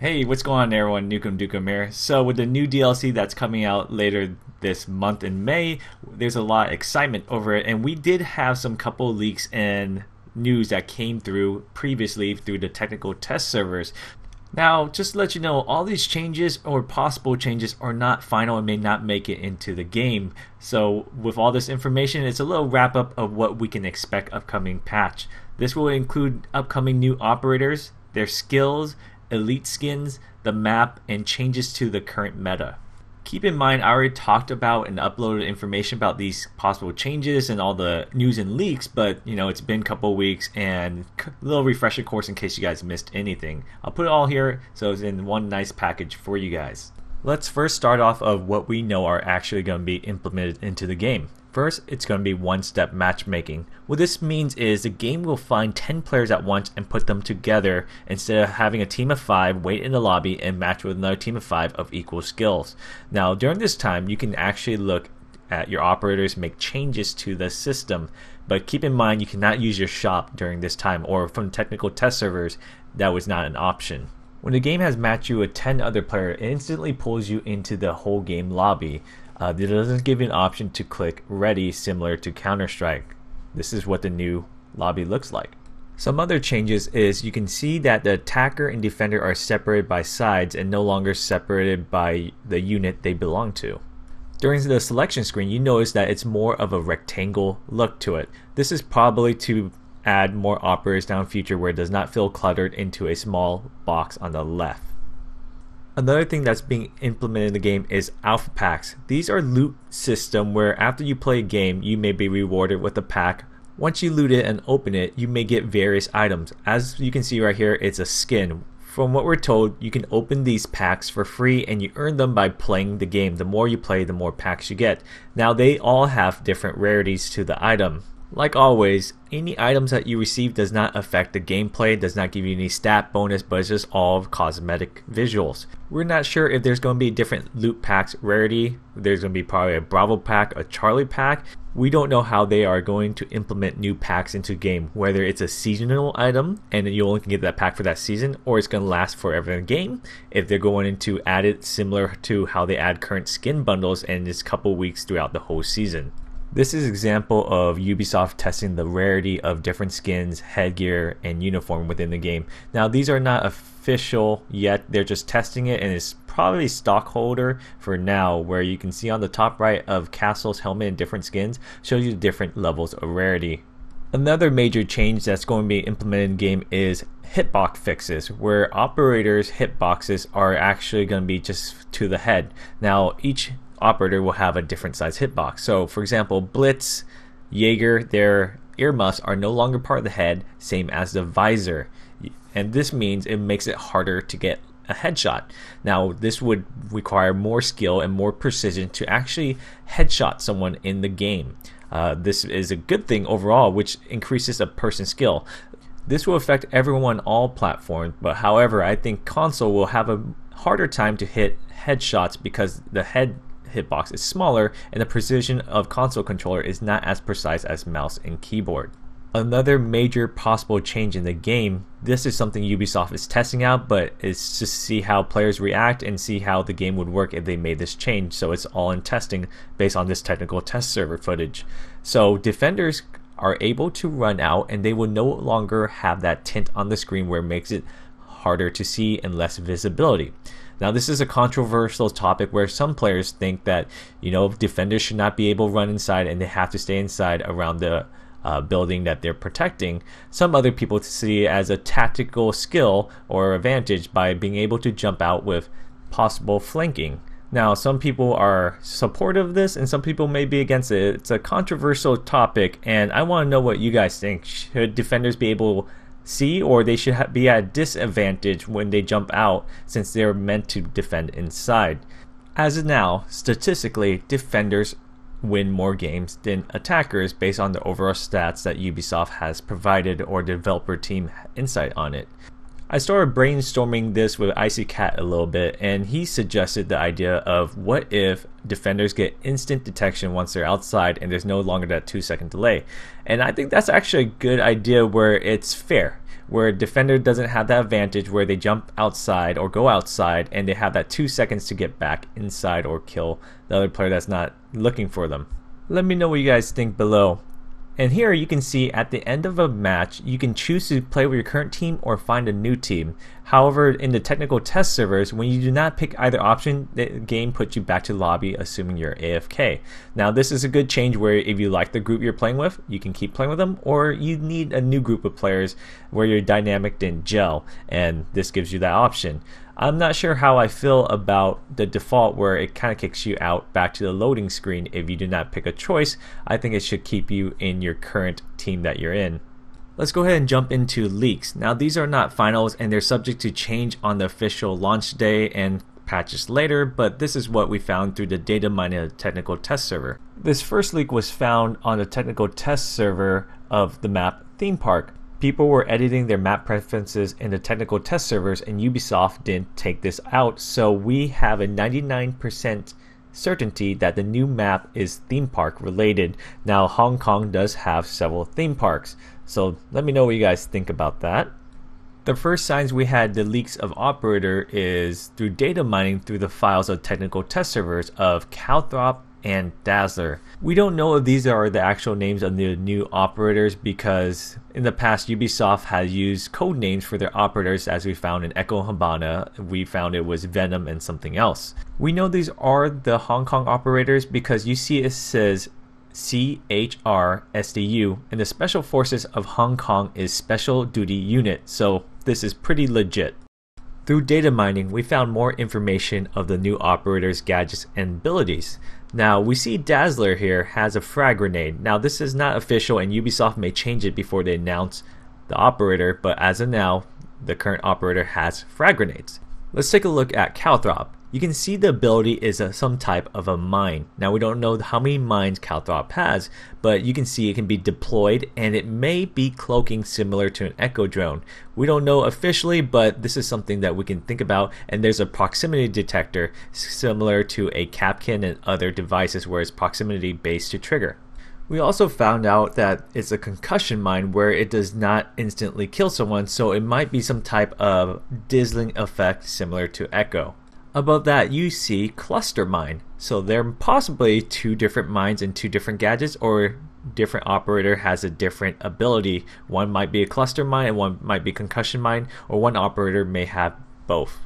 Hey, what's going on everyone? NukemDukem here. So with the new DLC that's coming out later this month in May, there's a lot of excitement over it, and we did have some couple leaks and news that came through previously through the technical test servers. Now, just to let you know, all these changes or possible changes are not final and may not make it into the game. So with all this information, it's a little wrap up of what we can expect upcoming patch. This will include upcoming new operators, their skills, elite skins, the map, and changes to the current meta. Keep in mind, I already talked about and uploaded information about these possible changes and all the news and leaks, but it's been a couple weeks and a little refresher course in case you guys missed anything. I'll put it all here so it's in one nice package for you guys. Let's first start off of what we know are actually going to be implemented into the game. First, it's going to be one-step matchmaking. What this means is the game will find 10 players at once and put them together instead of having a team of 5 wait in the lobby and match with another team of 5 of equal skills. Now, during this time, you can actually look at your operators, make changes to the system, but keep in mind you cannot use your shop during this time, or from technical test servers, that was not an option. When the game has matched you with 10 other players, it instantly pulls you into the whole game lobby. It doesn't give you an option to click ready similar to Counter-Strike. This is what the new lobby looks like. Some other changes is you can see that the attacker and defender are separated by sides and no longer separated by the unit they belong to. During the selection screen, you notice that it's more of a rectangle look to it. This is probably to add more operators down future where it does not feel cluttered into a small box on the left. Another thing that's being implemented in the game is alpha packs. These are loot system where after you play a game, you may be rewarded with a pack. Once you loot it and open it, you may get various items. As you can see right here, it's a skin. From what we're told, you can open these packs for free and you earn them by playing the game. The more you play, the more packs you get. Now they all have different rarities to the item. Like always, any items that you receive does not affect the gameplay, does not give you any stat bonus, but it's just all cosmetic visuals. We're not sure if there's going to be different loot packs rarity. There's going to be probably a Bravo pack, a Charlie pack. We don't know how they are going to implement new packs into the game, whether it's a seasonal item and you only can get that pack for that season, or it's going to last forever in the game. If they're going to add it similar to how they add current skin bundles and just a couple weeks throughout the whole season. This is an example of Ubisoft testing the rarity of different skins, headgear, and uniform within the game. Now these are not official yet, they're just testing it, and it's probably stockholder for now, where you can see on the top right of Castle's helmet and different skins shows you the different levels of rarity. Another major change that's going to be implemented in the game is hitbox fixes, where operators' hitboxes are actually going to be just to the head. Now each operator will have a different size hitbox. So for example, Blitz, Jaeger, their earmuffs are no longer part of the head, same as the visor. And this means it makes it harder to get a headshot. Now this would require more skill and more precision to actually headshot someone in the game. This is a good thing overall, which increases a person's skill. This will affect everyone on all platforms, but however, I think console will have a harder time to hit headshots because the head hitbox is smaller and the precision of console controller is not as precise as mouse and keyboard. Another major possible change in the game, this is something Ubisoft is testing out, but it's just to see how players react and see how the game would work if they made this change. So it's all in testing based on this technical test server footage. So defenders are able to run out and they will no longer have that tint on the screen where it makes it harder to see and less visibility. Now this is a controversial topic where some players think that defenders should not be able to run inside and they have to stay inside around the building that they're protecting. Some other people see it as a tactical skill or advantage by being able to jump out with possible flanking. Now some people are supportive of this and some people may be against it. It's a controversial topic and I want to know what you guys think. Should defenders be able see, or they should be at a disadvantage when they jump out since they're meant to defend inside? As of now, statistically, defenders win more games than attackers based on the overall stats that Ubisoft has provided or the developer team insight on it. I started brainstorming this with Icy Cat a little bit, and he suggested the idea of what if defenders get instant detection once they're outside and there's no longer that 2-second delay. And I think that's actually a good idea where it's fair, where a defender doesn't have that advantage where they jump outside or go outside and they have that 2 seconds to get back inside or kill the other player that's not looking for them. Let me know what you guys think below. And here you can see at the end of a match, you can choose to play with your current team or find a new team. However, in the technical test servers, when you do not pick either option, the game puts you back to lobby assuming you're AFK. Now this is a good change where if you like the group you're playing with, you can keep playing with them, or you need a new group of players where your dynamic didn't gel, and this gives you that option. I'm not sure how I feel about the default where it kind of kicks you out back to the loading screen if you do not pick a choice. I think it should keep you in your current team that you're in. Let's go ahead and jump into leaks. Now these are not finals and they're subject to change on the official launch day and patches later, but this is what we found through the data mining technical test server. This first leak was found on the technical test server of the map Theme Park. People were editing their map preferences in the technical test servers and Ubisoft didn't take this out, so we have a 99% certainty that the new map is theme park related. Now Hong Kong does have several theme parks, so let me know what you guys think about that. The first signs we had the leaks of operator is through data mining through the files of technical test servers of Calthrop and Dazzler. We don't know if these are the actual names of the new operators because in the past Ubisoft has used code names for their operators, as we found in Echo Habana. We found it was Venom and something else. We know these are the Hong Kong operators because you see it says CHRSDU, and the Special Forces of Hong Kong is Special Duty Unit, so this is pretty legit. Through data mining, we found more information of the new operators, gadgets, and abilities. Now we see Dazzler here has a frag grenade. Now this is not official and Ubisoft may change it before they announce the operator, but as of now, the current operator has frag grenades. Let's take a look at Calthrop. You can see the ability is some type of a mine. Now we don't know how many mines Calthrop has, but you can see it can be deployed and it may be cloaking similar to an Echo drone. We don't know officially, but this is something that we can think about, and there's a proximity detector similar to a Capcan and other devices where it's proximity based to trigger. We also found out that it's a concussion mine where it does not instantly kill someone, so it might be some type of dazzling effect similar to Echo. Above that you see cluster mine, so there are possibly two different mines and two different gadgets, or different operator has a different ability. One might be a cluster mine and one might be concussion mine, or one operator may have both.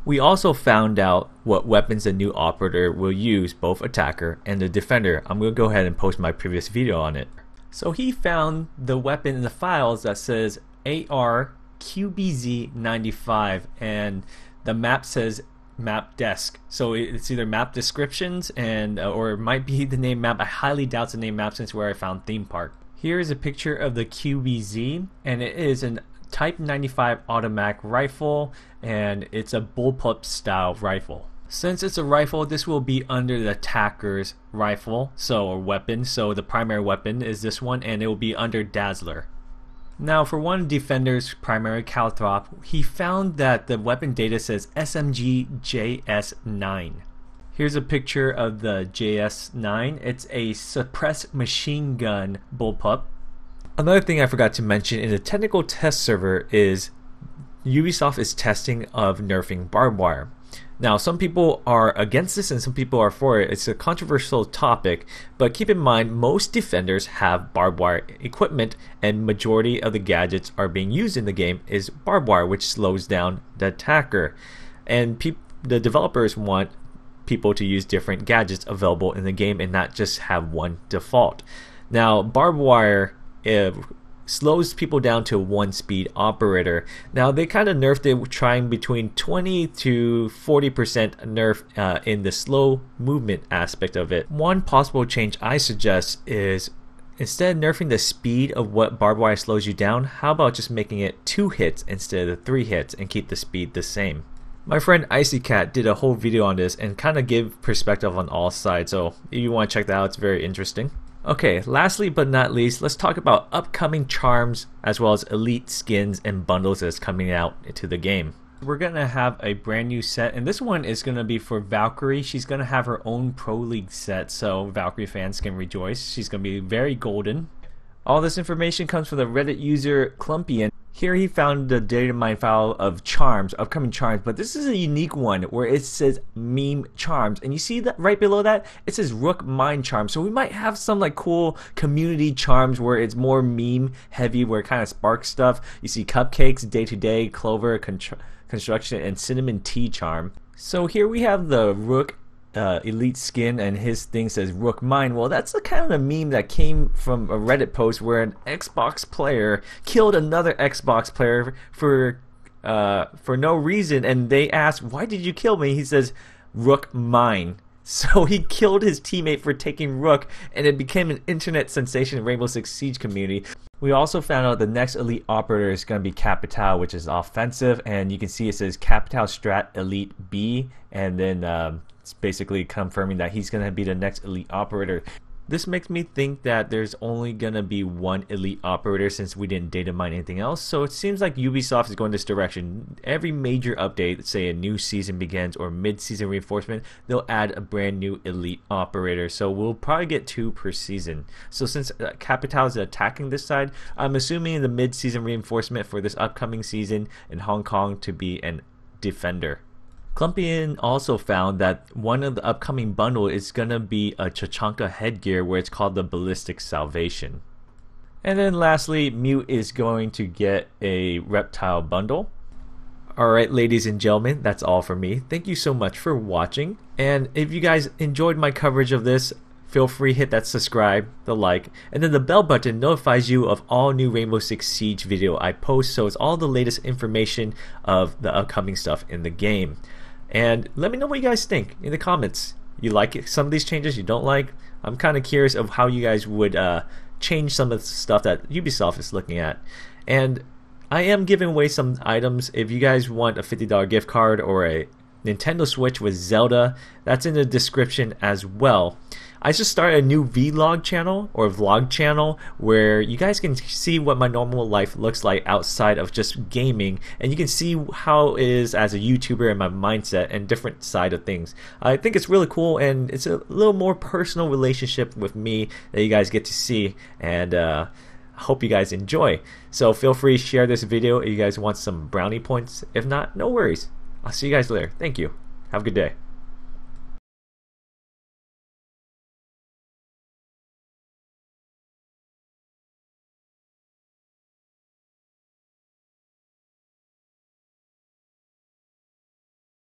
We also found out what weapons the new operator will use, both attacker and the defender. I'm going to go ahead and post my previous video on it. So he found the weapon in the files that says AR QBZ95 and the map says map desk, so it's either map descriptions and or it might be the name map. I highly doubt the name map since where I found theme park. Here is a picture of the QBZ and it is an Type 95 automatic rifle and it's a bullpup style rifle. Since it's a rifle, this will be under the attacker's rifle, or weapon, so the primary weapon is this one and it will be under Dazzler. Now for one defender's primary Calthrop, he found that the weapon data says SMG JS9. Here's a picture of the JS9. It's a suppressed machine gun bullpup. Another thing I forgot to mention in the technical test server is Ubisoft is testing of nerfing barbed wire. Now some people are against this and some people are for it. It's a controversial topic, but keep in mind most defenders have barbed wire equipment and majority of the gadgets are being used in the game is barbed wire, which slows down the attacker. And the developers want people to use different gadgets available in the game and not just have one default. Now barbed wire slows people down to one speed operator. Now they kind of nerfed it, trying between 20 to 40% nerf in the slow movement aspect of it. One possible change I suggest is instead of nerfing the speed of what barbed wire slows you down, how about just making it 2 hits instead of 3 hits and keep the speed the same. My friend Icy Cat did a whole video on this and kind of give perspective on all sides, so if you want to check that out, it's very interesting. Okay, lastly but not least, let's talk about upcoming charms as well as elite skins and bundles that's coming out into the game. We're going to have a brand new set, and this one is going to be for Valkyrie. She's going to have her own Pro League set, so Valkyrie fans can rejoice. She's going to be very golden. All this information comes from the Reddit user Clumpian. Here he found the data mine file of charms, upcoming charms, but this is a unique one where it says meme charms, and you see that right below that it says Rook Mine charms. So we might have some like cool community charms where it's more meme heavy, where it kind of sparks stuff. You see cupcakes, day to day, clover, construction, and cinnamon tea charm. So here we have the Rook elite skin, and his thing says Rook Mine. Well, that's the kind of meme that came from a Reddit post where an Xbox player killed another Xbox player for no reason, and they asked, "Why did you kill me?" He says, "Rook Mine." So he killed his teammate for taking Rook, and it became an internet sensation in Rainbow Six Siege community. We also found out the next elite operator is going to be Capital, which is offensive, and you can see it says Capital Strat Elite B, and then it's basically confirming that he's going to be the next elite operator. This makes me think that there's only going to be one elite operator since we didn't data mine anything else. So it seems like Ubisoft is going this direction. Every major update, say a new season begins or mid-season reinforcement, they'll add a brand new elite operator. So we'll probably get 2 per season. So since Capital is attacking this side, I'm assuming the mid-season reinforcement for this upcoming season in Hong Kong to be an defender. Clumpian also found that one of the upcoming bundle is going to be a Chachanka headgear where it's called the Ballistic Salvation. And then lastly, Mute is going to get a reptile bundle. Alright, ladies and gentlemen, that's all for me. Thank you so much for watching. And if you guys enjoyed my coverage of this, feel free to hit that subscribe, the like, and then the bell button notifies you of all new Rainbow Six Siege video I post, so it's all the latest information of the upcoming stuff in the game. And let me know what you guys think in the comments. You like some of these changes, you don't like? I'm kind of curious of how you guys would change some of the stuff that Ubisoft is looking at. And I am giving away some items. If you guys want a $50 gift card or a Nintendo Switch with Zelda, that's in the description as well. I just started a new vlog channel or vlog channel where you guys can see what my normal life looks like outside of just gaming, and you can see how it is as a YouTuber and my mindset and different side of things. I think it's really cool, and it's a little more personal relationship with me that you guys get to see, and I hope you guys enjoy. So feel free to share this video if you guys want some brownie points. If not, no worries. I'll see you guys later. Thank you. Have a good day.